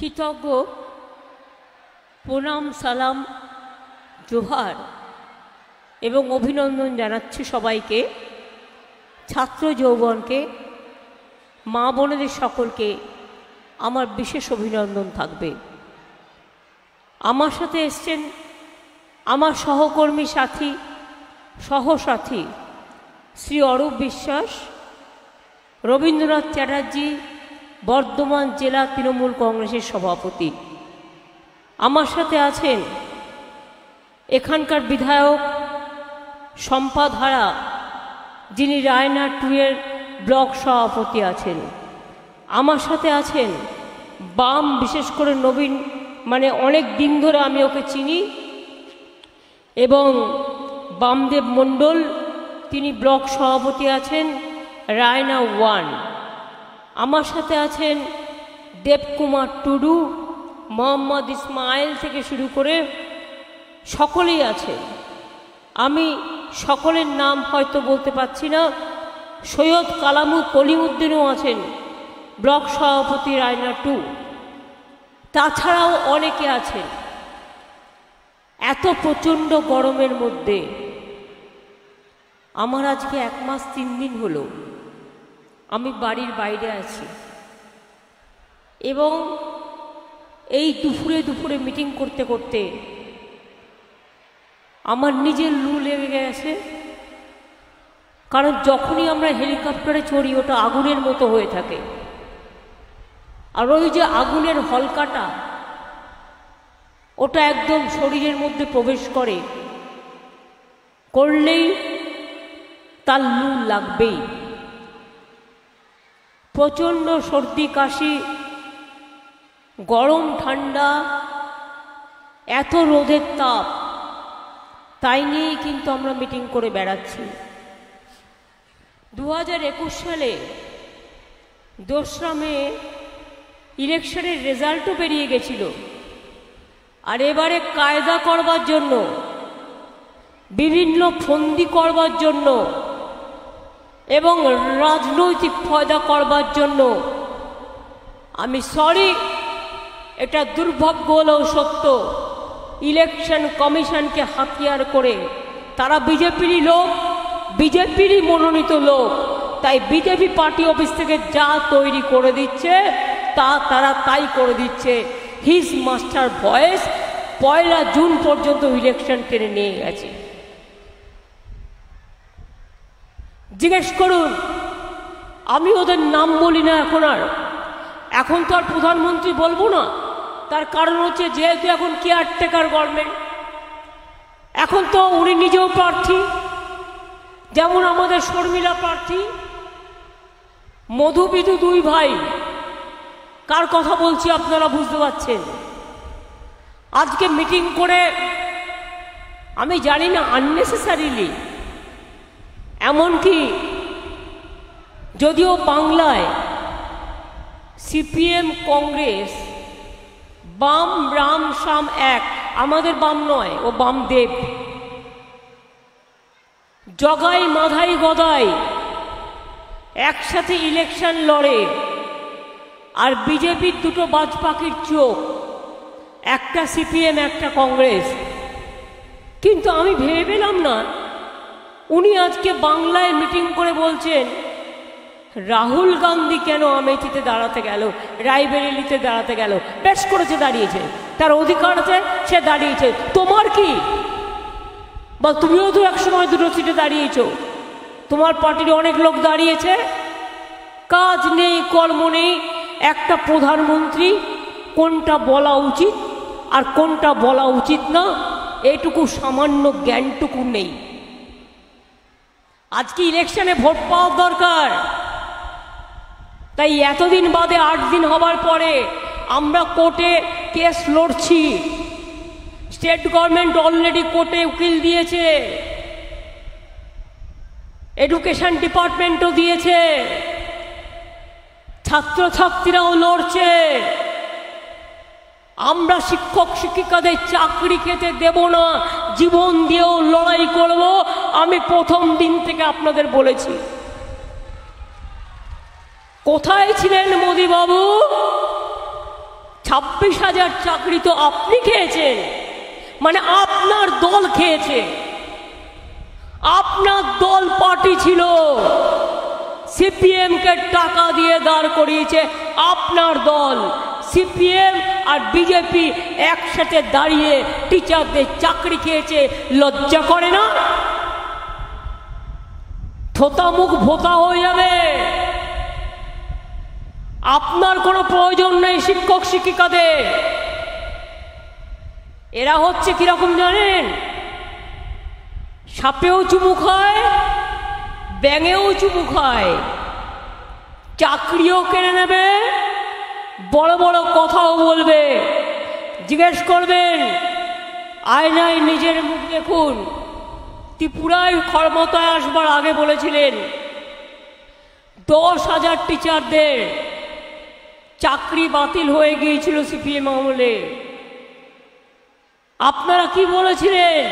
কৃতজ্ঞ প্রণাম সালাম জোহার এবং অভিনন্দন জানাচ্ছি সবাইকে, ছাত্র যৌবনকে, মা বোনেদের সকলকে আমার বিশেষ অভিনন্দন থাকবে। আমার সাথে এসছেন আমার সহকর্মী সাথী সহসাথী শ্রী অরূপ বিশ্বাস, রবীন্দ্রনাথ চ্যাটার্জি, বর্ধমান জেলা তৃণমূল কংগ্রেসের সভাপতি। আমার সাথে আছেন এখানকার বিধায়ক সম্পাধারা, যিনি রায়না 2 এর ব্লক সভাপতি আছেন। আমার সাথে আছেন বাম, বিশেষ করে নবীন, মানে অনেক দিন ধরে আমি ওকে চিনি, এবং বামদেব মণ্ডল, তিনি ব্লক সভাপতি আছেন রায়না 1। আমার সাথে আছেন দেবকুমার টুডু, মোহাম্মদ ইসমাইল থেকে শুরু করে সকলেই আছেন। আমি সকলের নাম হয়তো বলতে পারছি না। সৈয়দ কলিমুদ্দিনও আছেন, ব্লক সভাপতি রায়না 2। তাছাড়াও অনেকে আছেন। এত প্রচণ্ড গরমের মধ্যে আমার আজকে 1 মাস 3 দিন হলো আমি বাড়ির বাইরে আছি, এবং এই দুপুরে মিটিং করতে করতে আমার নিজের লু লেগে গেছে। কারণ যখনই আমরা হেলিকপ্টারে চড়ি ওটা আগুনের মতো হয়ে থাকে, আর ওই যে আগুনের হলকাটা ওটা একদম শরীরের মধ্যে প্রবেশ করলেই তার লু লাগবেই। প্রচণ্ড সর্দি কাশি, গরম ঠান্ডা, এত রোদের তাপ, তাই নিয়েই কিন্তু আমরা মিটিং করে বেড়াচ্ছি। 2021 সালে 2রা মে ইলেকশনের রেজাল্টও বেরিয়ে গেছিল, আর এবারে কায়দা করবার জন্য, বিভিন্ন ফন্দি করবার জন্য এবং রাজনৈতিক ফায়দা করবার জন্য, আমি সরি, এটা দুর্ভাগ্য হলেও সত্য, ইলেকশন কমিশনকে হাতিয়ার করে তারা বিজেপিরই লোক, বিজেপিরই মনোনীত লোক, তাই বিজেপি পার্টি অফিস থেকে যা তৈরি করে দিচ্ছে তারা তাই করে দিচ্ছে। হিজ মাস্টার ভয়েস 1 জুন পর্যন্ত ইলেকশন টেনে নিয়ে গেছে। জিজ্ঞেস করুন, আমি ওদের নাম বলি না এখন তো আর প্রধানমন্ত্রী বলবো না। তার কারণ হচ্ছে, যেহেতু এখন কেয়ারটেকার গভর্নমেন্ট, এখন তো উনি নিজেও প্রার্থী, যেমন আমাদের শর্মিলা প্রার্থী, মধু বিধু 2 ভাই। কার কথা বলছি আপনারা বুঝতে পারছেন। আজকে মিটিং করে আমি জানি না আননেসেসারিলি, এমনকি যদিও বাংলায় সিপিএম, কংগ্রেস, বাম, রাম, শাম এক, আমাদের বাম নয়, ও বামদেব, জগাই মাধাই গদাই একসাথে ইলেকশন লড়ে, আর বিজেপির 2টো বাজ পাখির চোখ, একটা সিপিএম একটা কংগ্রেস। কিন্তু আমি ভেবে পেলাম না, উনি আজকে বাংলায় মিটিং করে বলছেন রাহুল গান্ধী কেন আমেথিতে দাঁড়াতে গেল, রায়বেরেলিতে দাঁড়াতে গেল। বেশ করেছে, দাঁড়িয়েছে, তার অধিকার আছে, সে দাঁড়িয়েছে। তোমার কি, বা তুমিও তো একসময় 2টো সিটে দাঁড়িয়েছ, তোমার পার্টির অনেক লোক দাঁড়িয়েছে। কাজ নেই, কর্ম নেই, একটা প্রধানমন্ত্রী কোনটা বলা উচিত আর কোনটা বলা উচিত না, এইটুকু সামান্য জ্ঞানটুকু নেই। আজকে ইলেকশনে ভোট পাওয়ার দরকার, তাই এতদিন বাদে 8 দিন হবার পরে আমরা কোর্টে কেস লড়ছি। স্টেট গভর্নমেন্ট অলরেডি কোর্টে উকিল দিয়েছে, এডুকেশন ডিপার্টমেন্টও দিয়েছে, ছাত্রছাত্রীরাও লড়ছে। আমরা শিক্ষক শিক্ষিকাদের চাকরি খেতে দেব না, জীবন দিয়েও লড়াই করব। আমি প্রথম দিন থেকে আপনাদের বলেছি। কোথায় ছিলেন মোদি বাবু? 26,000 চাকরি তো আপনি খেয়েছেন, মানে আপনার দল খেয়েছে। আপনার দল পার্টি ছিল, সিপিএম কে টাকা দিয়ে দাঁড় করিয়েছে আপনার দল। সিপিএম আর বিজেপি একসাথে দাঁড়িয়ে টিচারদের চাকরি খেয়েছে। লজ্জা করে না? থোতা মুখ ভোতা হয়ে যাবে। আপনার কোনো প্রয়োজন নেই শিক্ষক শিক্ষিকাদের। এরা হচ্ছে কিরকম জানেন? সাপেও চুমু খায়, ব্যাঙেও চুমু খায়, চাকরিও কেড়ে নেবে, বড় বড় কথাও বলবে। জিজ্ঞেস করবেন, আয়নায় নিজের মুখ দেখুন। ত্রিপুরায় ক্ষমতায় আসবার আগে বলেছিলেন 10,000 টিচারদের চাকরি বাতিল হয়ে গিয়েছিল সিপিএম আমলে। আপনারা কি বলেছিলেন?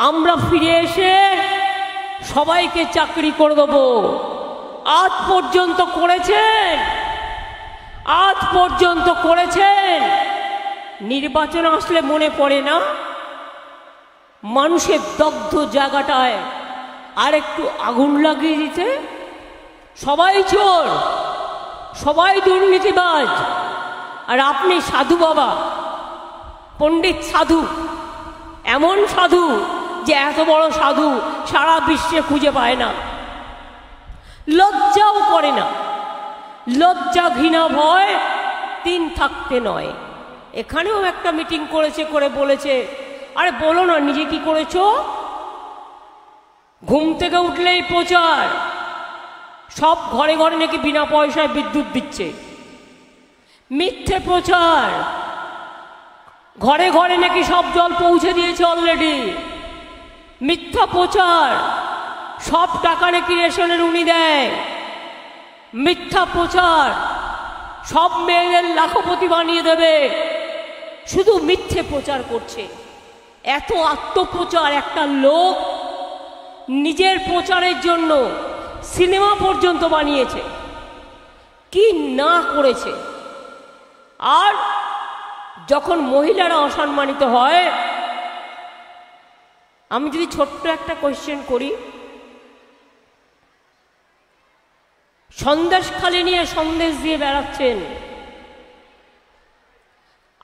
আমরা ফিরে এসে সবাইকে চাকরি করে দেবো। আজ পর্যন্ত করেছেন? আজ পর্যন্ত করেছেন? নির্বাচন আসলে মনে পড়ে না মানুষের দগ্ধ জায়গাটায় আর একটু আগুন লাগিয়ে দিতে? সবাই চোর, সবাই দুর্নীতিবাজ, আর আপনি সাধু বাবা, পণ্ডিত সাধু, এমন সাধু যে এত বড় সাধু সারা বিশ্বে খুঁজে পায় না। লজ্জাও করে না। লজ্জা ঘৃণা ভয় তিন থাকতে নয়। এখানেও একটা মিটিং করেছে, করে বলেছে, আরে বলো না নিজে কি করেছো। ঘুম থেকে উঠলেই প্রচার, সব ঘরে ঘরে নাকি বিনা পয়সায় বিদ্যুৎ দিচ্ছে। মিথ্যে প্রচার। ঘরে ঘরে নাকি সব জল পৌঁছে দিয়েছে অলরেডি। মিথ্যা প্রচার। সব টাকা নাকি রেশনের উনি দেয়। মিথ্যা প্রচার। সব মেয়েদের লাখপতি বানিয়ে দেবে। শুধু মিথ্যে প্রচার করছে। এত আত্মপ্রচার। একটা লোক নিজের প্রচারের জন্য সিনেমা পর্যন্ত বানিয়েছে, কি না করেছে। আর যখন মহিলারা অসম্মানিত হয়, আমি যদি ছোট্ট একটা কোয়েশ্চেন করি, সন্দেশখালি নিয়ে সন্দেশ দিয়ে বেড়াচ্ছেন।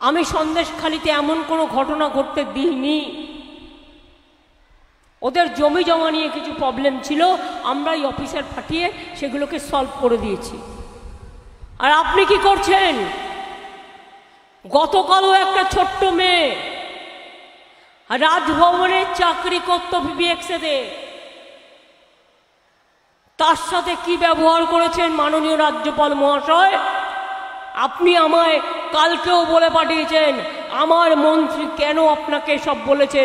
আমি সন্দেশখালিতে এমন কোনো ঘটনা ঘটতে দিইনি। ওদের জমি জমা নিয়ে কিছু প্রবলেম ছিল, আমরাই অফিসার পাঠিয়ে সেগুলোকে সলভ করে দিয়েছি। আর আপনি কি করছেন? গতকালও একটা ছোট্ট মেয়ে রাজভবনে চাকরি করত ভিভিএক্সে, তার সাথে কি ব্যবহার করেছেন মাননীয় রাজ্যপাল মহাশয়? আপনি আমায় কালকেও বলে পাঠিয়েছেন আমার মন্ত্রী কেন আপনাকে সব বলেছে।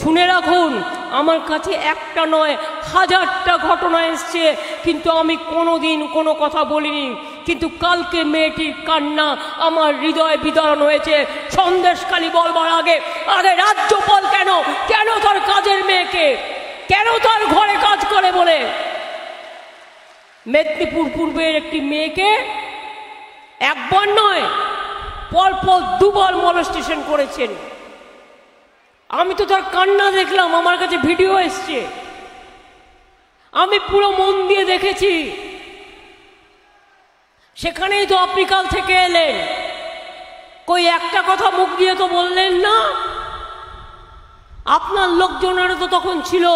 শুনে রাখুন, আমার কাছে একটা নয় হাজারটা ঘটনা এসছে, কিন্তু আমি কোনোদিন কোনো কথা বলিনি। কিন্তু কালকে মেয়েটির কান্না আমার হৃদয় বিদারণ হয়েছে। সন্দেশখালি বলবার আগে আগে রাজ্যপাল কেন কেন তার কাজের মেয়েকে, কেন তার ঘরে কাজ করে বলে মেদিনীপুর পূর্বের একটি মেয়েকে একবার নয় পরপর দুবার মলেস্টেশন করেছেন। আমি তো তার কান্না দেখলাম, আমার কাছে ভিডিও এসছে, আমি পুরো মন দিয়ে দেখেছি। সেখানেই তো আপনি কাল থেকে এলেন, কই একটা কথা মুখ দিয়ে তো বললেন না। আপনার লোকজনেরও তো তখন ছিল,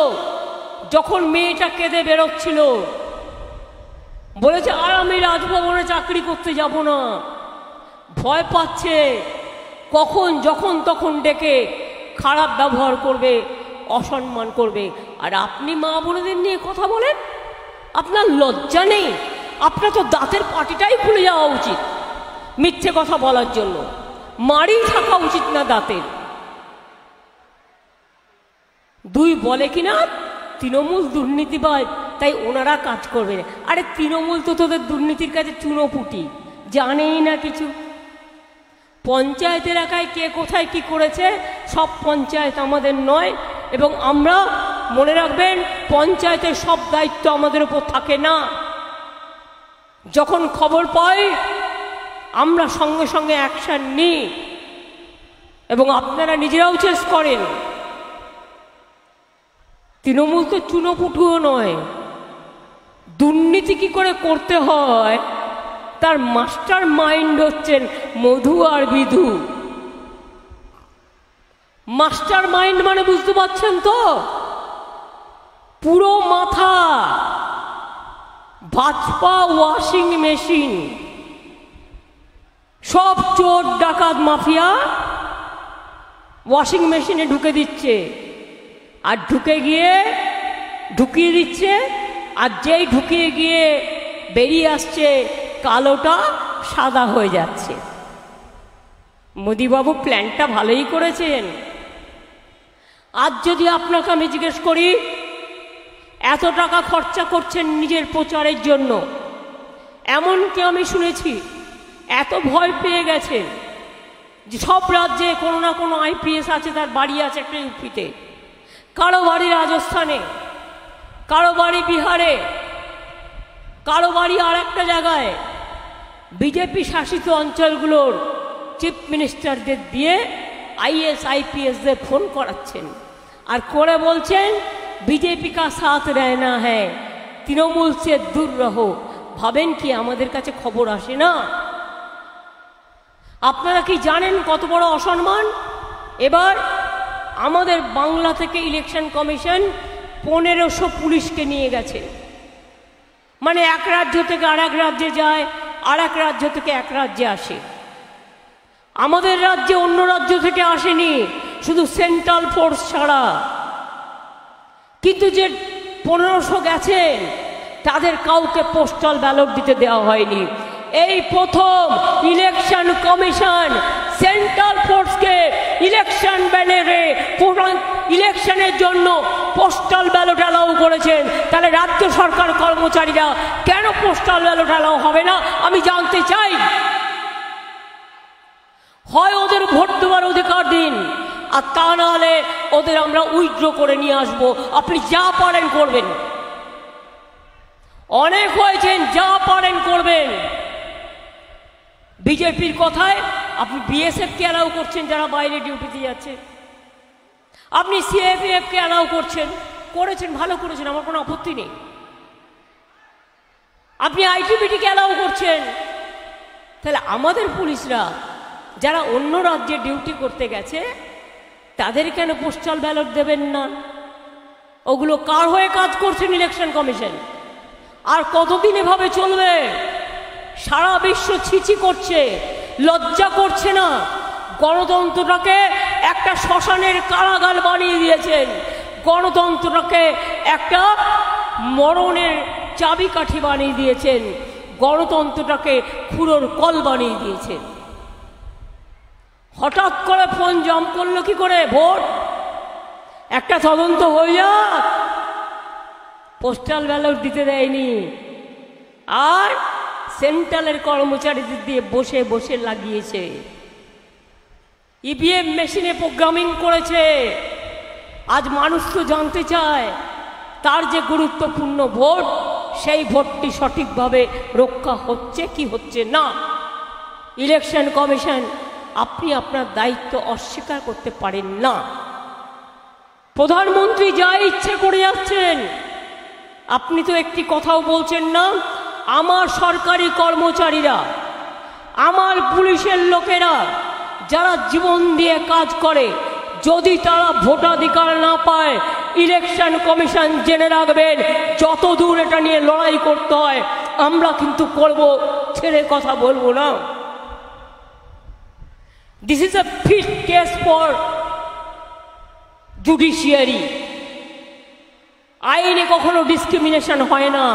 যখন মেয়েটা কেঁদে বেরোচ্ছিল, বলেছে আর আমি রাজভবনে চাকরি করতে যাব না। ভয় পাচ্ছে কখন যখন তখন ডেকে খারাপ ব্যবহার করবে, অসম্মান করবে। আর আপনি মা বোনেদের নিয়ে কথা বলেন? আপনার লজ্জা নেই? আপনার তো দাঁতের পাটিটাই খুলে যাওয়া উচিত মিথ্যে কথা বলার জন্য। মাড়ি থাকা উচিত না দাঁতের। দুই বলে কিনা তৃণমূল দুর্নীতিবাজ, তাই ওনারা কাজ করবে। আরে তৃণমূল তো তোদের দুর্নীতির কাছে চুনোপুটি, জানেই না কিছু। পঞ্চায়েত এলাকায় কে কোথায় কি করেছে সব পঞ্চায়েত আমাদের নয়, এবং আমরা মনে রাখবেন পঞ্চায়েতের সব দায়িত্ব আমাদের উপর থাকে না। যখন খবর পাই আমরা সঙ্গে সঙ্গে অ্যাকশন নিই এবং আপনারা নিজেরাও চেস করেন। তৃণমূল তো চুনোপুটুও নয়, দুর্নীতি কি করে করতে হয় তার মাস্টার মাইন্ড হচ্ছেন মধু আর বিধু। মাস্টার মাইন্ড মানে বুঝতে পারছেন তো, পুরো মাথা ভাজপা ওয়াশিং মেশিন, সব চোর ডাকাত মাফিয়া ওয়াশিং মেশিনে ঢুকে দিচ্ছে, আর ঢুকিয়ে দিচ্ছে, আর যেই ঢুকিয়ে গিয়ে বেরিয়ে আসছে কালোটা সাদা হয়ে যাচ্ছে। মোদিবাবু প্ল্যানটা ভালোই করেছেন। আজ যদি আপনাকে আমি জিজ্ঞেস করি এত টাকা খরচা করছেন নিজের প্রচারের জন্য, এমনকি আমি শুনেছি এত ভয় পেয়ে গেছেন যে সব রাজ্যে কোনো না কোনো আইপিএস আছে, তার বাড়ি আছে একটা ইউপিতে, কারো বাড়ি রাজস্থানে, কারো বাড়ি বিহারে, কারো বাড়ি আর একটা জায়গায়। বিজেপি শাসিত অঞ্চলগুলোর চিফ মিনিস্টারদের দিয়ে আইএস আইপিএসদের ফোন করাচ্ছেন, আর করে বলছেন বিজেপি কা সাথ रहना है, তৃণমূল সে দূর রহো। ভাবেন কি আমাদের কাছে খবর আসে না? আপনারা কি জানেন কত বড় অসম্মান? এবার আমাদের বাংলা থেকে ইলেকশন কমিশন 1500 পুলিশকে নিয়ে গেছে। মানে এক রাজ্য থেকে আর এক রাজ্যে যায়, আর এক রাজ্য থেকে এক রাজ্যে আসে। আমাদের রাজ্যে অন্য রাজ্য থেকে আসেনি, শুধু সেন্ট্রাল ফোর্স ছাড়া। কিন্তু যে 1500 গেছেন তাদের কাউকে পোস্টাল ব্যালট দিতে দেওয়া হয়নি। এই প্রথম ইলেকশন কমিশন সেন্ট্রাল ফোর্সকে ইলেকশন ব্যানারে ইলেকশনের জন্য পোস্টাল ব্যালট অ্যালাউ করেছেন। তাহলে রাজ্য সরকার কর্মচারীরা কেন পোস্টাল ব্যালট অ্যালাউ হবে না আমি জানতে চাই। হয় ওদের ভোট দেওয়ার অধিকার দিন, আর তা না হলে ওদের আমরা উইথড্র করে নিয়ে আসবো। আপনি যা পারেন করবেন, অনেক হয়েছেন, যা পারেন করবেন। বিজেপির কথায় আপনি বিএসএফকে অ্যালাউ করছেন যারা বাইরে ডিউটিতে যাচ্ছে, আপনি সিএপিএফকে অ্যালাউ করেছেন, ভালো করেছেন, আমার কোনো আপত্তি নেই। আপনি আইটিবিটিকে অ্যালাউ করছেন, তাহলে আমাদের পুলিশরা যারা অন্য রাজ্যে ডিউটি করতে গেছে তাদের কেন পোস্টাল ব্যালট দেবেন না? ওগুলো কার হয়ে কাজ করছেন ইলেকশন কমিশন? আর কতদিন এভাবে চলবে? সারা বিশ্ব ছিছি করছে, লজ্জা করছে না? গণতন্ত্রটাকে একটা শ্মশানের কারাগার বানিয়ে দিয়েছেন, গণতন্ত্রটাকে একটা মরণের চাবিকাঠি বানিয়ে দিয়েছেন, গণতন্ত্রটাকে খুঁড়োর কল বানিয়ে দিয়েছেন। হঠাৎ করে ফোন জাম করলো কি করে? ভোট একটা তদন্ত হয়ে যাক। পোস্টাল ব্যালট দিতে দেয়নি, আর সেন্ট্রালের কর্মচারীদের দিয়ে বসে বসে লাগিয়েছে। ইভিএম মেশিনে প্রোগ্রামিং করেছে। আজ মানুষ তো জানতে চায় তার যে গুরুত্বপূর্ণ ভোট, সেই ভোটটি সঠিকভাবে রক্ষা হচ্ছে কি হচ্ছে না। ইলেকশন কমিশন আপনি আপনার দায়িত্ব অস্বীকার করতে পারেন না। প্রধানমন্ত্রী যা ইচ্ছে করে যাচ্ছেন, আপনি তো একটি কথাও বলছেন না আমার সরকারি কর্মচারীরা, আমার পুলিশের লোকেরা যারা জীবন দিয়ে কাজ করে, যদি তারা ভোটাধিকার না পায়, ইলেকশন কমিশন জেনে রাখবেন যত দূর এটা নিয়ে লড়াই করতে হয় আমরা কিন্তু করব, ছেড়ে কথা বলবো না। This is a fit case for judiciary. আইনে কখনো ডিসক্রিমিনেশন হয় না,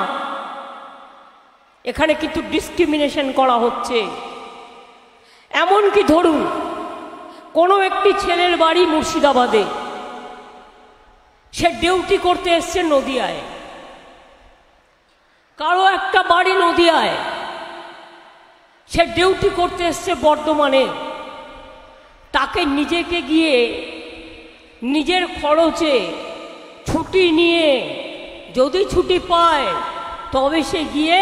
এখানে কিন্তু ডিসক্রিমিনেশন করা হচ্ছে। এমনকি ধরুন কোনো একটি ছেলের বাড়ি মুর্শিদাবাদে, সে ডিউটি করতে এসছে নদিয়ায়, কারো একটা বাড়ি নদিয়ায়, সে ডিউটি করতে এসছে বর্ধমানে। তাকে নিজেকে গিয়ে নিজের খরচে ছুটি নিয়ে, যদি ছুটি পায় তবে সে গিয়ে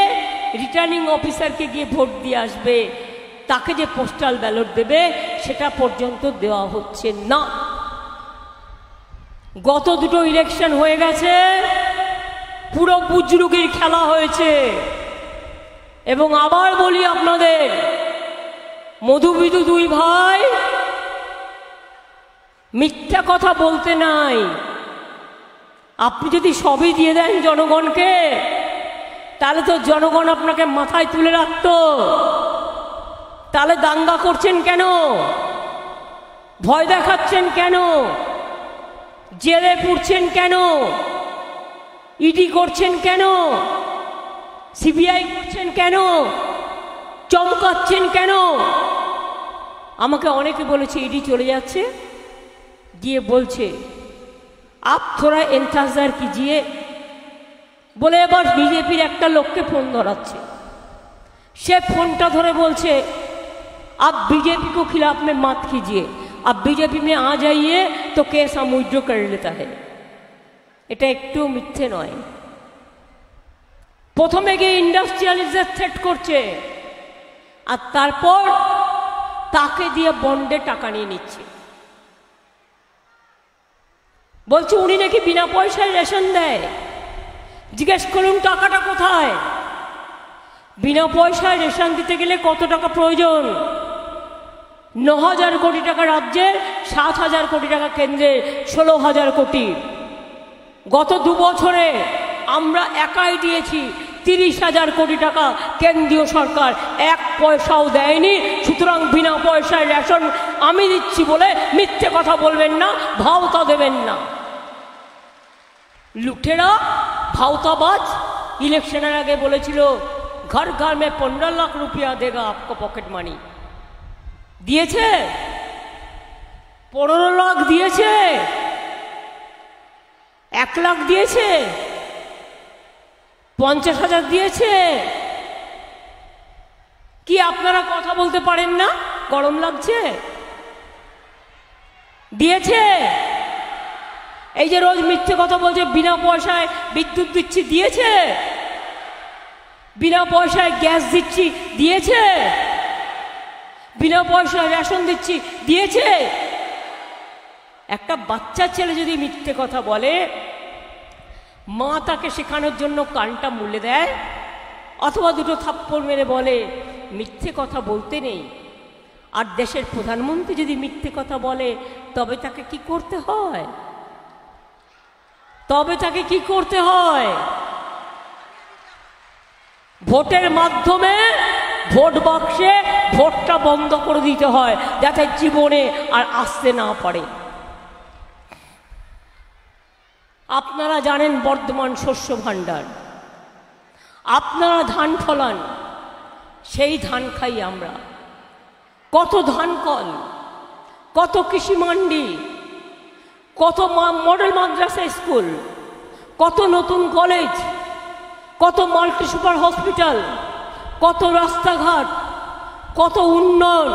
রিটার্নিং অফিসারকে গিয়ে ভোট দিয়ে আসবে। তাকে যে পোস্টাল ব্যালট দেবে সেটা পর্যন্ত দেওয়া হচ্ছে না। গত দুটো ইলেকশন হয়ে গেছে, পুরো বুজরুগির খেলা হয়েছে। এবং আবার বলি আপনাদের, মধুবিধু দুই ভাই, মিথ্যা কথা বলতে নাই। আপনি যদি সবই দিয়ে দেন জনগণকে, তাহলে তো জনগণ আপনাকে মাথায় তুলে রাখত। তাহলে দাঙ্গা করছেন কেন? ভয় দেখাচ্ছেন কেন? জেলে পুড়ছেন কেন? ইডি করছেন কেন? সিবিআই করছেন কেন? চমকাচ্ছেন কেন? আমাকে অনেকে বলেছে ইডি চলে যাচ্ছে, গিয়ে বলছে আপ থোড়া ইন্তজার কিজিয়ে বলে এবার বিজেপির একটা লোককে ফোন ধরাচ্ছে। সে ফোনটা ধরে বলছে आप बीजेपी को खिलाफ में मत कीजिए, अब बीजेपी में आ जाइए तो केस हम विड्रॉ कर लेता है। এটা একটু মিথ্যে নয়। প্রথমে গিয়ে ইন্ডাস্ট্রিয়ালিস্টদের থ্রেট করছে, আর তারপর তাকে দিয়ে বন্ডে টাকা নিয়ে নিচ্ছে। বলছে উনি নাকি বিনা পয়সায় রেশন দেয়। জিজ্ঞেস করুন টাকাটা কোথায়? বিনা পয়সায় রেশন দিতে গেলে কত টাকা প্রয়োজন? 9,000 কোটি টাকা রাজ্যের, 7,000 কোটি টাকা কেন্দ্রের, 16,000 কোটি। গত 2 বছরে আমরা একাই দিয়েছি 30,000 কোটি টাকা। কেন্দ্রীয় সরকার 1 পয়সাও দেয়নি। সুতরাং বিনা পয়সায় রেশন আমি দিচ্ছি বলে মিথ্যে কথা বলবেন না, ভাওতা দেবেন না। লুটেরা, ভাওতাবাজ ইলেকশনের আগে বলেছিল ঘর ঘর में 15 লাখ রুপিয়া দেगा आपको পকেট মানি। দিয়েছে? 15 লাখ দিয়েছে? 1 লাখ দিয়েছে? 50,000 দিয়েছে? কি আপনারা কথা বলতে পারেন না? গরম লাগছে? দিয়েছে? এই যে রোজ মিথ্যে কথা বলছে বিনা পয়সায় বিদ্যুৎ দিচ্ছি, দিয়েছে? বিনা পয়সায় গ্যাস দিচ্ছি, দিয়েছে? বিনা পয়সায় রেশন দিচ্ছি, দিয়েছে? একটা বাচ্চা ছেলে যদি মিথ্যে কথা বলে, মা তাকে শেখানোর জন্য কানটা মুলে দেয়, অথবা দুটো থাপ্পড় মেরে বলে মিথ্যে কথা বলতে নেই। আর দেশের প্রধানমন্ত্রী যদি মিথ্যে কথা বলে, তবে তাকে কি করতে হয়? তবে তাকে কি করতে হয়? ভোটের মাধ্যমে ভোট বাক্সে ভোটটা বন্ধ করে দিতে হয়, যাতে জীবনে আর আসতে না পারে। আপনারা জানেন বর্ধমান শস্য ভাণ্ডার, আপনারা ধান ফলান, সেই ধান খাই আমরা। কত ধান কল, কত কৃষি মান্ডি, কত মডেল মাদ্রাসা স্কুল, কত নতুন কলেজ, কত মাল্টি সুপার হসপিটাল, কত রাস্তাঘাট, কত উন্নয়ন,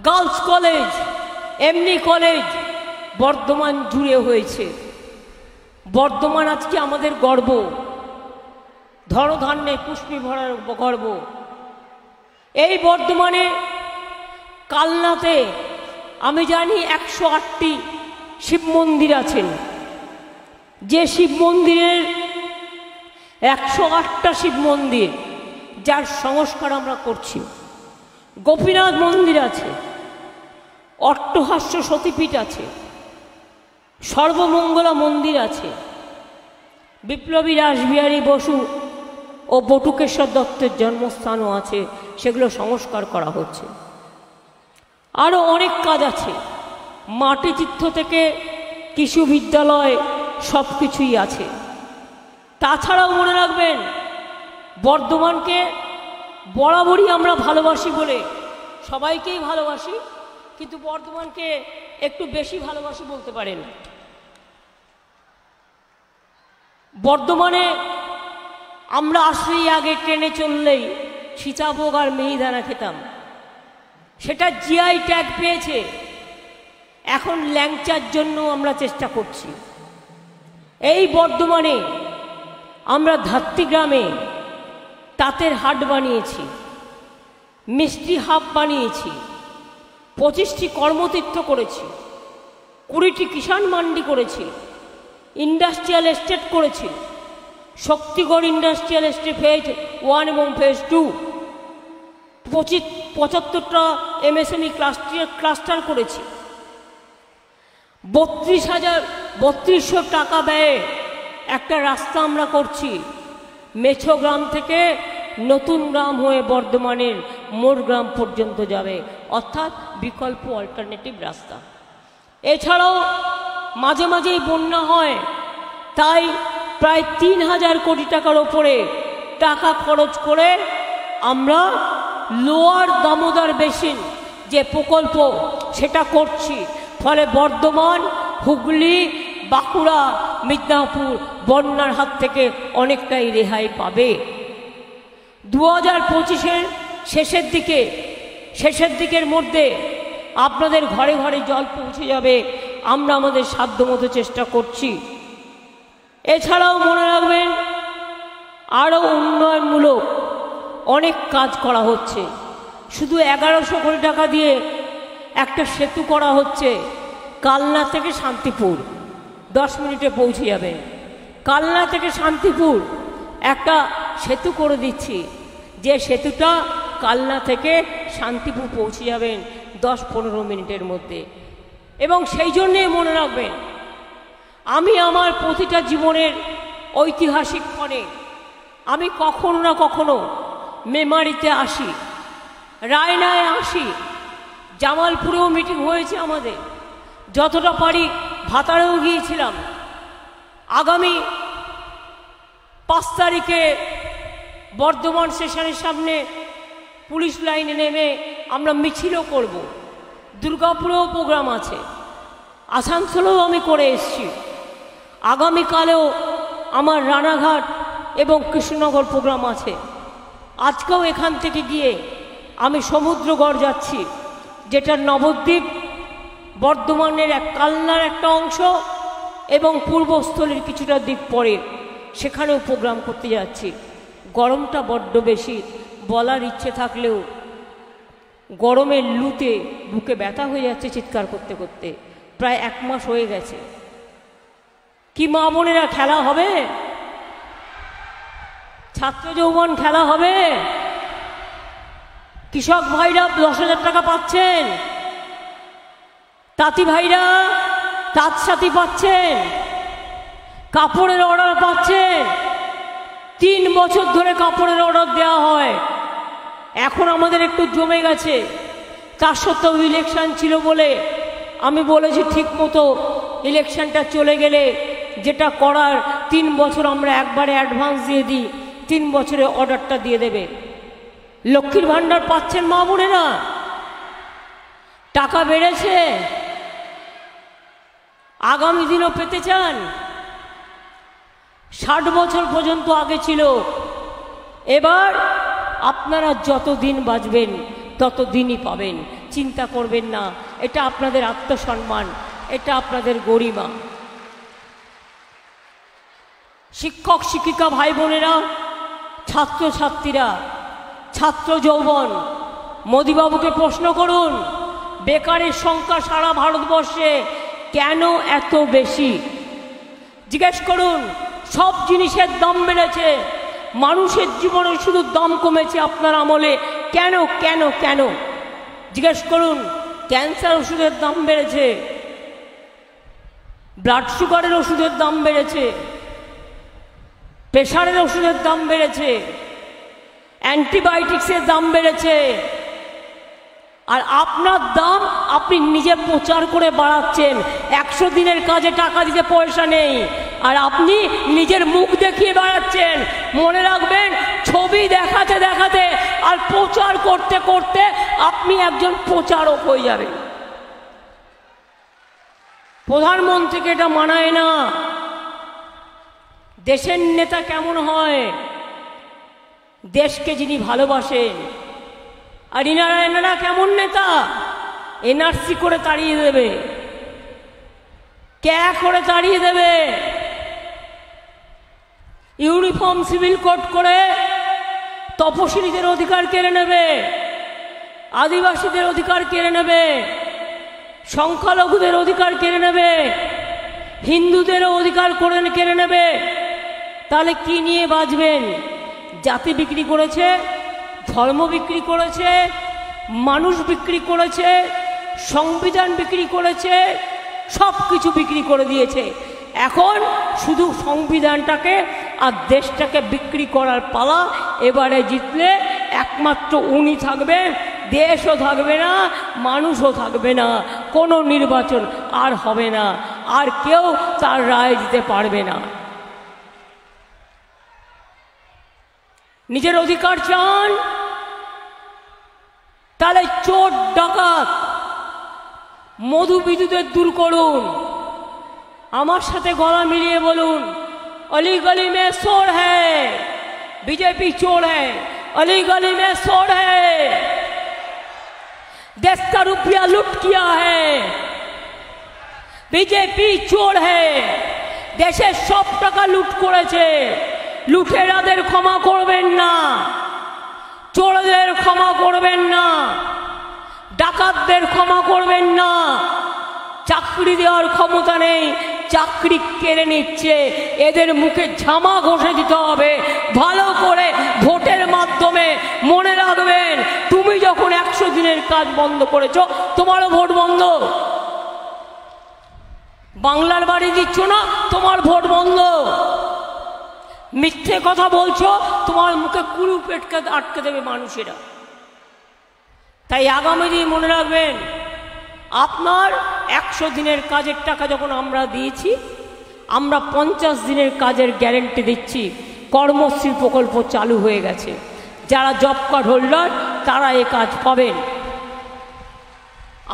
গার্লস কলেজ, এমনি কলেজ বর্ধমান জুড়ে হয়েছে। বর্ধমান আজকে আমাদের গর্ব, ধনধান্যে পুষ্পি ভরার গর্ব। এই বর্ধমানে কালনাতে আমি জানি 108টি শিব মন্দির আছেন। যে শিব মন্দিরের 108টা শিব মন্দির যার সংস্কার আমরা করছি। গোপীনাথ মন্দির আছে, অট্টহাস্য সতীপীঠ আছে, সর্বমঙ্গলা মন্দির আছে, বিপ্লবী রাসবিহারী বসু ও বটুকেশ্বর দত্তের জন্মস্থানও আছে, সেগুলো সংস্কার করা হচ্ছে। আরও অনেক কাজ আছে, মাটিতীর্থ থেকে কৃষি বিদ্যালয় সব কিছুই আছে। তাছাড়াও মনে রাখবেন, বর্ধমানকে বরাবরই আমরা ভালোবাসি বলে, সবাইকেই ভালোবাসি, কিন্তু বর্ধমানকে একটু বেশি ভালোবাসি বলতে পারেন। বর্ধমানে আমরা আসলেই আগে ট্রেনে চললেই সীতাভোগ আর মিহিদানা খেতাম, সেটা জিআই ট্যাগ পেয়েছে। এখন ল্যাংচার জন্য আমরা চেষ্টা করছি। এই বর্ধমানে আমরা ধাত্রী গ্রামে তাঁতের হাট বানিয়েছি, মিষ্টি হাব বানিয়েছি, 25টি কর্মতীর্থ করেছি, 20টি কিষাণ মান্ডি করেছি, ইন্ডাস্ট্রিয়াল এস্টেট করেছি, শক্তিগড় ইন্ডাস্ট্রিয়াল এস্টেট ফেজ 1 এবং ফেজ 2, 75টা MSME ক্লাস্টার করেছি, 32,000 টাকা ব্যয়ে একটা রাস্তা আমরা করছি মেছো গ্রাম থেকে নতুন গ্রাম হয়ে বর্ধমানের মোড় গ্রাম পর্যন্ত যাবে, অর্থাৎ বিকল্প অল্টারনেটিভ রাস্তা। এছাড়াও মাঝে মাঝেই বন্যা হয়, তাই প্রায় 3,000 কোটি টাকার ওপরে টাকা খরচ করে আমরা লোয়ার দামোদর বেসিন যে প্রকল্প সেটা করছি, ফলে বর্ধমান, হুগলি, বাঁকুড়া, মিদনাপুর বন্যার হাত থেকে অনেকটাই রেহাই পাবে। 2025-এর শেষের দিকের মধ্যে আপনাদের ঘরে ঘরে জল পৌঁছে যাবে, আমরা আমাদের সাধ্যমতো চেষ্টা করছি। এছাড়াও মনে রাখবেন আরও উন্নয়নমূলক অনেক কাজ করা হচ্ছে। শুধু 1100 কোটি টাকা দিয়ে একটা সেতু করা হচ্ছে কালনা থেকে শান্তিপুর, 10 মিনিটে পৌঁছে যাবেন। কালনা থেকে শান্তিপুর একটা সেতু করে দিচ্ছি, যে সেতুটা কালনা থেকে শান্তিপুর পৌঁছে যাবেন 10-15 মিনিটের মধ্যে। এবং সেই জন্যে মনে রাখবেন, আমি আমার প্রতিটা জীবনের ঐতিহাসিক ক্ষণে আমি কখনো না কখনো মেমারিতে আসি, রায়নায় আসি, জামালপুরেও মিটিং হয়েছে আমাদের, যতটা পারি ভাতারেও গিয়েছিলাম। আগামী 5 তারিখে বর্ধমান স্টেশনের সামনে পুলিশ লাইনে নেমে আমরা মিছিলও করব। দুর্গাপুরেও প্রোগ্রাম আছে, আসানসোলেও আমি করে এসেছি। আগামীকালেও আমার রানাঘাট এবং কৃষ্ণনগর প্রোগ্রাম আছে। আজকেও এখান থেকে গিয়ে আমি সমুদ্রগড় যাচ্ছি, যেটা নবদ্বীপ বর্ধমানের কালনার একটা অংশ এবং পূর্বস্থলীর কিছুটা দিক পরে, সেখানেও প্রোগ্রাম করতে যাচ্ছি। গরমটা বড্ড বেশি, বলার ইচ্ছে থাকলেও গরমের লুতে বুকে ব্যথা হয়ে যাচ্ছে চিৎকার করতে করতে। প্রায় 1 মাস হয়ে গেছে। কি মা বোনেরা খেলা হবে? ছাত্র যৌবন খেলা হবে? কৃষক ভাইরা 10,000 টাকা পাচ্ছেন, তাঁতি ভাইরা তাঁত সাথী পাচ্ছেন, কাপড়ের অর্ডার পাচ্ছেন। 3 বছর ধরে কাপড়ের অর্ডার দেওয়া হয়, এখন আমাদের একটু জমে গেছে। তার সত্ত্বেও ইলেকশন ছিল বলে আমি বলেছি ঠিক মতো ইলেকশনটা চলে গেলে যেটা করার 3 বছর আমরা একবারে অ্যাডভান্স দিয়ে দিই, 3 বছরে অর্ডারটা দিয়ে দেবে। লক্ষ্মীর ভাণ্ডার পাচ্ছেন মা বোনেরা? টাকা বেড়েছে, আগামী দিনও পেতে চান? 60 বছর পর্যন্ত আগে ছিল, এবার আপনারা যত দিন বাঁচবেন তত দিনই পাবেন। চিন্তা করবেন না, এটা আপনাদের আত্মসম্মান, এটা আপনাদের গরিমা। শিক্ষক শিক্ষিকা ভাই বোনেরা, ছাত্রছাত্রীরা, ছাত্র যৌবন, মোদিবাবুকে প্রশ্ন করুন, বেকারের সংখ্যা সারা ভারতবর্ষে কেন এত বেশি? জিজ্ঞেস করুন। সব জিনিসের দাম বেড়েছে, মানুষের জীবনে শুধু দাম কমেছে আপনার আমলে। কেন কেন কেন? জিজ্ঞেস করুন। ক্যান্সার ওষুধের দাম বেড়েছে, ব্লাড সুগারের ওষুধের দাম বেড়েছে, প্রেশারের ওষুধের দাম বেড়েছে, অ্যান্টিবায়োটিক্সের দাম বেড়েছে। আর আপনার দাম আপনি নিজে প্রচার করে বাড়াচ্ছেন। 100 দিনের কাজে টাকা দিতে পয়সা নেই, আর আপনি নিজের মুখ দেখিয়ে বাড়াচ্ছেন। মনে রাখবেন, ছবি দেখাতে দেখাতে আর প্রচার করতে করতে আপনি একজন প্রচারক হয়ে যাবেন। প্রধানমন্ত্রীকে এটা মানায় না। দেশের নেতা কেমন হয়? দেশকে যিনি ভালোবাসেন। আর এনারা কেমন নেতা? এনআরসি করে তাড়িয়ে দেবে, ক্যা করে তাড়িয়ে দেবে, ইউনিফর্ম সিভিল কোড করে তপশিলীদের অধিকার কেড়ে নেবে। আদিবাসীদের অধিকার কেড়ে নেবে, সংখ্যালঘুদের অধিকার কেড়ে নেবে, হিন্দুদেরও অধিকার কেড়ে নেবে, তাহলে কি নিয়ে বাঁচবেন? জাতি বিক্রি করেছে, ধর্ম বিক্রি করেছে, মানুষ বিক্রি করেছে, সংবিধান বিক্রি করেছে, সব কিছু বিক্রি করে দিয়েছে। এখন শুধু সংবিধানটাকে আর দেশটাকে বিক্রি করার পালা। এবারে জিতলে একমাত্র উনি থাকবে, দেশও থাকবে না, মানুষও থাকবে না, কোনো নির্বাচন আর হবে না, আর কেউ তার রায় দিতে পারবে না। নিজের অধিকার চান? তাহলে চোর ডাকাত মধু বিদ্যুতের দূর করুন। আমার সাথে গলা মিলিয়ে বলুন, अली गली में चोर है, बीजेपी चोर है, अली गली में चोर है, देश का रुपया लूट किया है, बीजेपी चोर है, देशे सब टाका लूट करेছে। लुटेराদের ক্ষমা করবেন না, চোরদের ক্ষমা করবেন না, ডাকাতদের ক্ষমা করবেন না। চাকরি দেওয়ার ক্ষমতা নেই, চাকরি কেড়ে নিচ্ছে। এদের মুখে ঝামা ঘষে দিতে হবে ভালো করে ভোটের মাধ্যমে। মনে রাখবেন, তুমি যখন 100 দিনের কাজ বন্ধ করেছো, তোমারও ভোট বন্ধ। বাংলার বাড়ি দিচ্ছ না, তোমার ভোট বন্ধ। মিথ্যে কথা বলছো, তোমার মুখে কুলু পেটকে আটকে দেবে মানুষেরা। তাই আগামী দিন মনে রাখবেন, আপনার 100 দিনের কাজের টাকা যখন আমরা দিয়েছি, আমরা 50 দিনের কাজের গ্যারেন্টি দিচ্ছি। কর্মশ্রী প্রকল্প চালু হয়ে গেছে, যারা জব কার্ড হোল্ডার তারা এ কাজ পাবেন।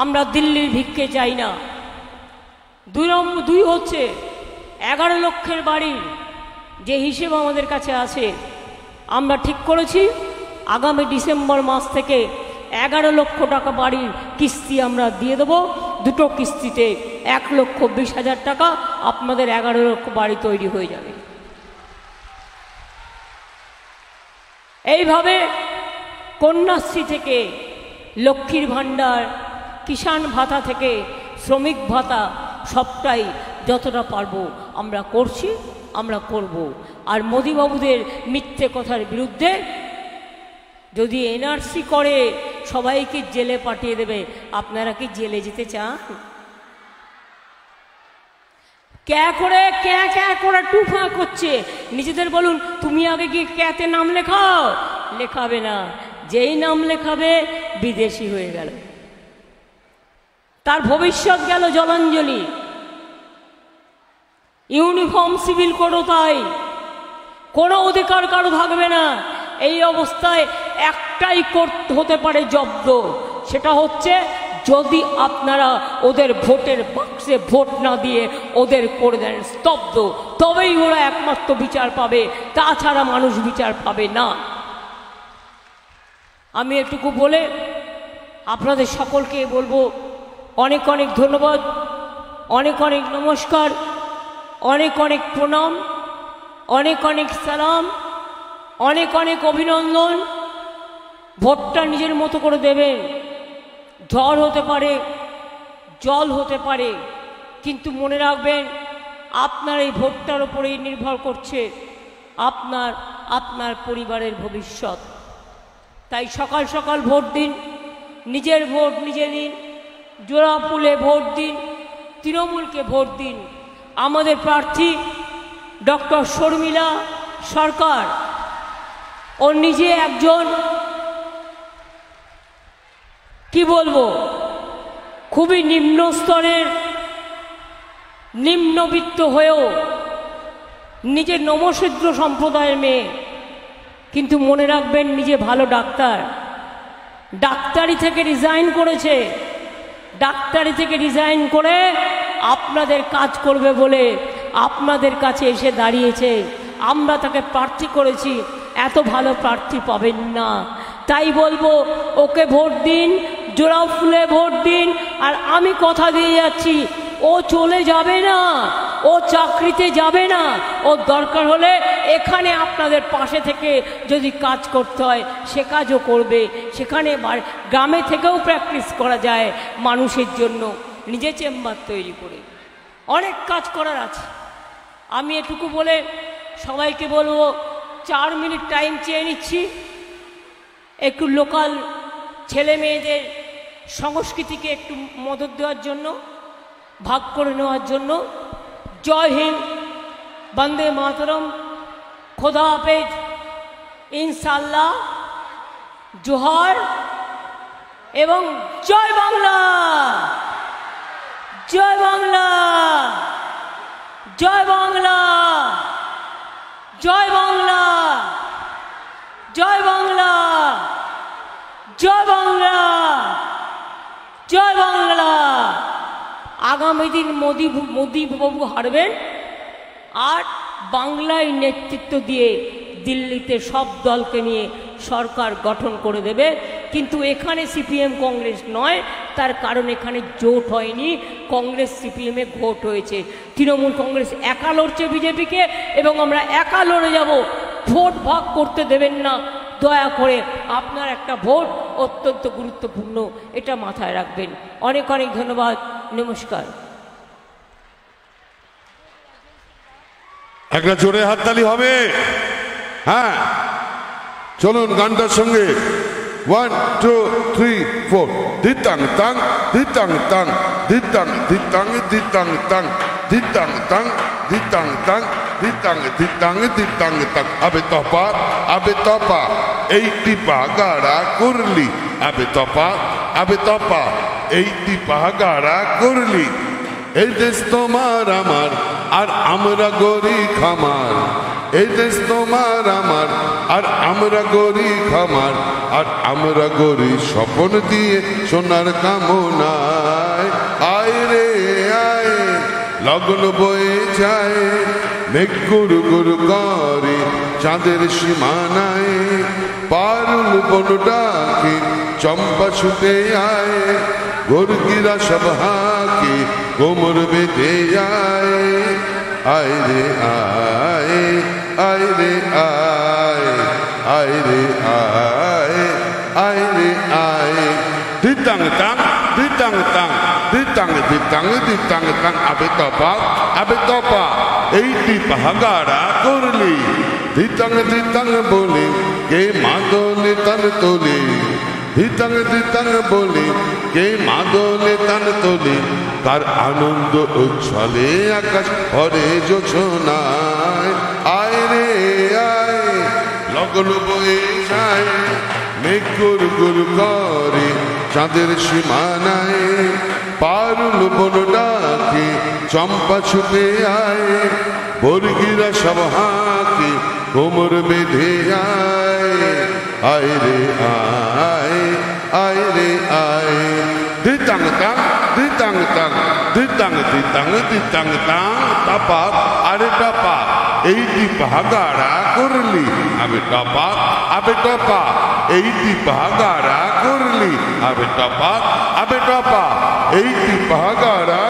আমরা দিল্লির ভিক্ষে চাই না। দুই হচ্ছে 11 লক্ষের বাড়ির যে হিসেব আমাদের কাছে আছে, আমরা ঠিক করেছি আগামী ডিসেম্বর মাস থেকে 11 লক্ষ টাকা বাড়ির কিস্তি আমরা দিয়ে দেবো। দুটো কিস্তিতে 1,20,000 টাকা, আপনাদের 11 লক্ষ বাড়ি তৈরি হয়ে যাবে। এইভাবে কন্যাশ্রী থেকে লক্ষ্মীর ভাণ্ডার, কিষাণ ভাতা থেকে শ্রমিক ভাতা, সবটাই যতটা পারবো আমরা করছি, আমরা করব। আর মোদিবাবুদের মিথ্যে কথার বিরুদ্ধে, যদি এনআরসি করে সবাইকে জেলে পাঠিয়ে দেবে, আপনারা কি জেলে যেতে চান? ক্যা করে টুফা করছে। নিজেদের বলুন, তুমি আগে গিয়ে ক্যাতে নাম লেখাও। লেখাবে না, যেই নাম লেখাবে বিদেশি হয়ে গেল, তার ভবিষ্যৎ গেল জলাঞ্জলি। ইউনিফর্ম সিভিল কোডও তাই, কোনো অধিকার কারো থাকবে না। এই অবস্থায় একটাই হতে পারে জব্দ, সেটা হচ্ছে যদি আপনারা ওদের ভোটের বাক্সে ভোট না দিয়ে ওদের করে দেন স্তব্ধ, তবেই ওরা একমাত্র বিচার পাবে, তাছাড়া মানুষ বিচার পাবে না। আমি এটুকু বলে আপনাদের সকলকে বলবো, অনেক অনেক ধন্যবাদ, অনেক অনেক নমস্কার, অনেক অনেক প্রণাম, অনেক অনেক সালাম, অনেক অনেক অভিনন্দন। ভোটটা নিজের মতো করে দেবেন। ঝড় হতে পারে, জল হতে পারে, কিন্তু মনে রাখবেন আপনার এই ভোটটার উপরেই নির্ভর করছে আপনার পরিবারের ভবিষ্যৎ। তাই সকাল সকাল ভোট দিন, নিজের ভোট নিজে দিন, জোড়া ফুলে ভোট দিন, তৃণমূলকে ভোট দিন। আমাদের প্রার্থী ডক্টর শর্মিলা সরকার, ও নিজে একজন কি বলবো, খুবই নিম্ন স্তরের, নিম্নবিত্ত হয়েও নিজের নমশূদ্র সম্প্রদায়ের মেয়ে, কিন্তু মনে রাখবেন নিজে ভালো ডাক্তার। ডাক্তারি থেকে রিজাইন করেছে, ডাক্তারি থেকে রিজাইন করে আপনাদের কাজ করবে বলে আপনাদের কাছে এসে দাঁড়িয়েছে। আমরা তাকে প্রার্থী করেছি, এত ভালো প্রার্থী পাবেন না। তাই বলবো, ওকে ভোট দিন, জোড়া ফুলে ভোট দিন। আর আমি কথা দিয়ে যাচ্ছি, ও চলে যাবে না, ও চাকরিতে যাবে না, ওর দরকার হলে এখানে আপনাদের পাশে থেকে যদি কাজ করতে হয় সে কাজও করবে। সেখানে গ্রামে থেকেও প্র্যাকটিস করা যায় মানুষের জন্য, নিজে চেম্বার তৈরি করে। অনেক কাজ করার আছে। আমি এটুকু বলে সবাইকে বলবো 4 মিনিট টাইম চেয়ে নিচ্ছি, একটু লোকাল ছেলে মেয়েদের সংস্কৃতিকে একটু মদত দেওয়ার জন্য, ভাগ করে নেওয়ার জন্য। জয় হিন্দ, বন্দে মাতরম, খোদা হাফেজ, ইনশাল্লাহ, জোহার এবং জয় বাংলা, জয় বাংলা, জয় বাংলা, জয় বাংলা, জয় বাংলা, জয় বাংলা, জয় বাংলা। আগামী দিন মোদি বাবু হারবেন আর বাংলায় নেতৃত্ব দিয়ে দিল্লিতে সব দলকে নিয়ে সরকার গঠন করে দেবে। কিন্তু এখানে সিপিএম কংগ্রেস নয়, তার কারণ এখানে জোট হয়নি, কংগ্রেস সিপিএমে ভোট হয়েছে। তৃণমূল কংগ্রেস একা লড়ছে বিজেপিকে এবং আমরা একা লড়ে যাব। ভোট ভাগ করতে দেবেন না দয়া করে। আপনার একটা ভোট অত্যন্ত গুরুত্বপূর্ণ, এটা মাথায় রাখবেন। অনেক অনেক ধন্যবাদ, নমস্কার। একটা জোরে হাততালি হবে। হ্যাঁ, চলুন গানটার সঙ্গে 1 2 3 4 দিতাং তাং দিতাং তাং দিতাং দিতাং দিতাং তাং দিতাং তাং দিতাং তাং দিতাং দিতাং দিতাং তাং। আবে তপা এই টিপা গাড়া করলি, আবে তপা এই টিপা গাড়া করলি। এই দেশ তোমার আমার আর আমরা গরি খামার, এই দেশ তোমার আমার আর আমরা গরি খামার, আর আমরা গরি স্বপন দিয়ে সোনার কামনায়। আয় রে আয়, লগ্ন বয়ে যায়, মেঘ গুরু গুরু করে চাঁদের সীমানায়। পারুল বন ডাকে চম্পা ছুটে আয়, গোর্গিরা সব হাকে কোমর বেঁধে যায়। আয় রে আয়, আয় রে আয়, আয় রে আয়, আয় রে আয়। দিতাং তাং দিতাং তাং দিতাং দিতাং দিতাং তাং। আবে তপা এই টিপা গাড়া করলি, দিতাং দিতাং বলে কে মাদলে তান তোলে, দিতাং দিতাং বলে কে মাদলে তান তোলে। তার আনন্দ উচ্ছলে আকাশ ভরে জোছনায়। আয় রে আয়, লগন বয়ে যায়, মেঘ গুর গুর করে চাঁদের সীমানায়। পারুল বন ডাকে চম্পা ছুটে আয়, বর্গিরা সব হাকে কোমর বেঁধে আয়। আয় রে আয়, আয় রে আয়। দিতাং তাং দিতাং তাং দিতাং দিতাং দিতাং তাং। টাপা আরে টাপা এই টিপা গাড়া করলি, আবে টপা এই টিপা গাড়া করলি, আবে টপা এই টিপা গাড়া